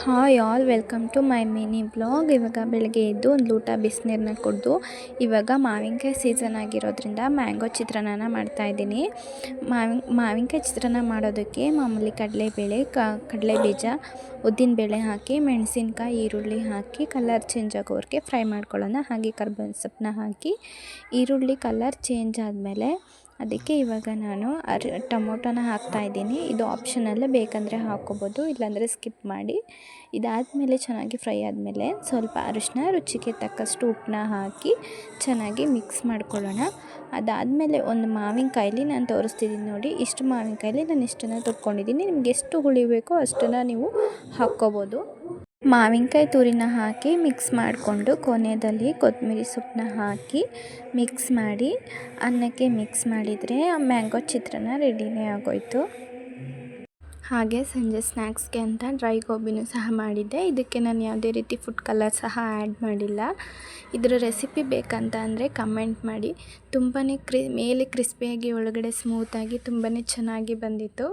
Hi all welcome to my mini blog. ಇವಾಗ ಬೆಳಗ್ಗೆ ಎದ್ದು ಒಂದು ಲೋಟ ಬಿಸಿನೀರನ್ನ ಕುಡಿದು ಇವಾಗ ಮಾವಿನಕಾಯಿ ಸೀಸನ್ ಆಗಿರೋದ್ರಿಂದ ಮ್ಯಾಂಗೋ ಚಿತ್ರಾನ್ನ ಮಾಡ್ತಾಯಿದ್ದೀನಿ. ಮಾವಿನಕಾಯಿ ಚಿತ್ರಾನ್ನ ಮಾಡೋದಕ್ಕೆ ಮಾಮೂಲಿ ಕಡಲೆಬೇಳೆ, ಕಡಲೆ ಬೀಜ, ಉದ್ದಿನಬೇಳೆ ಹಾಕಿ ಮೆಣಸಿನ್ಕಾಯಿ, ಈರುಳ್ಳಿ ಹಾಕಿ ಕಲರ್ ಚೇಂಜ್ ಆಗೋವರೆಗೆ ಫ್ರೈ ಮಾಡ್ಕೊಳ್ಳೋಣ. ಹಾಗೆ ಕರ್ಬೇವಿನ ಸೊಪ್ಪನ್ನ ಹಾಕಿ ಈರುಳ್ಳಿ ಕಲರ್ ಚೇಂಜ್ ಆದಮೇಲೆ ಅದಕ್ಕೆ ಇವಾಗ ನಾನು ಟೊಮೊಟೊನ ಹಾಕ್ತಾಯಿದ್ದೀನಿ. ಇದು ಆಪ್ಷನಲ್, ಬೇಕಂದರೆ ಹಾಕ್ಕೋಬೋದು, ಇಲ್ಲಾಂದರೆ ಸ್ಕಿಪ್ ಮಾಡಿ. ಇದಾದಮೇಲೆ ಚೆನ್ನಾಗಿ ಫ್ರೈ ಆದಮೇಲೆ ಸ್ವಲ್ಪ ಅರಿಶಿನ, ರುಚಿಗೆ ತಕ್ಕಷ್ಟು ಉಪ್ಪನ್ನ ಹಾಕಿ ಚೆನ್ನಾಗಿ ಮಿಕ್ಸ್ ಮಾಡ್ಕೊಳ್ಳೋಣ. ಅದಾದಮೇಲೆ ಒಂದು ಮಾವಿನಕಾಯಲ್ಲಿ ನಾನು ತೋರಿಸ್ತಿದ್ದೀನಿ ನೋಡಿ, ಇಷ್ಟು ಮಾವಿನಕಾಯಲ್ಲಿ ನಾನು ಇಷ್ಟನ್ನು ತೊಟ್ಕೊಂಡಿದ್ದೀನಿ. ನಿಮ್ಗೆ ಎಷ್ಟು ಹುಳಿ ಬೇಕೋ ಅಷ್ಟನ್ನು ನೀವು ಹಾಕ್ಕೋಬೋದು. ಮಾವಿನಕಾಯಿ ತುರಿನ ಹಾಕಿ ಮಿಕ್ಸ್ ಮಾಡಿಕೊಂಡು ಕೊನೆಯಲ್ಲಿ ಕೊತ್ತಂಬರಿ ಸೊಪ್ಪನ್ನ ಹಾಕಿ ಮಿಕ್ಸ್ ಮಾಡಿ ಅನ್ನಕ್ಕೆ ಮಿಕ್ಸ್ ಮಾಡಿದರೆ ಮ್ಯಾಂಗೋ ಚಿತ್ರಾನ್ನ ರೆಡಿನೇ ಆಗೋಯಿತು. ಹಾಗೆ ಸಂಜೆ ಸ್ನ್ಯಾಕ್ಸ್ಗೆ ಅಂತ ಡ್ರೈ ಗೋಬಿನೂ ಸಹ ಮಾಡಿದ್ದೆ. ಇದಕ್ಕೆ ನಾನು ಯಾವುದೇ ರೀತಿ ಫುಡ್ ಕಲರ್ ಸಹ ಆ್ಯಡ್ ಮಾಡಿಲ್ಲ. ಇದರ ರೆಸಿಪಿ ಬೇಕಂತ ಅಂದರೆ ಕಮೆಂಟ್ ಮಾಡಿ. ತುಂಬಾ ಮೇಲೆ ಕ್ರಿಸ್ಪಿಯಾಗಿ ಒಳಗಡೆ ಸ್ಮೂತಾಗಿ ತುಂಬಾ ಚೆನ್ನಾಗಿ ಬಂದಿತ್ತು.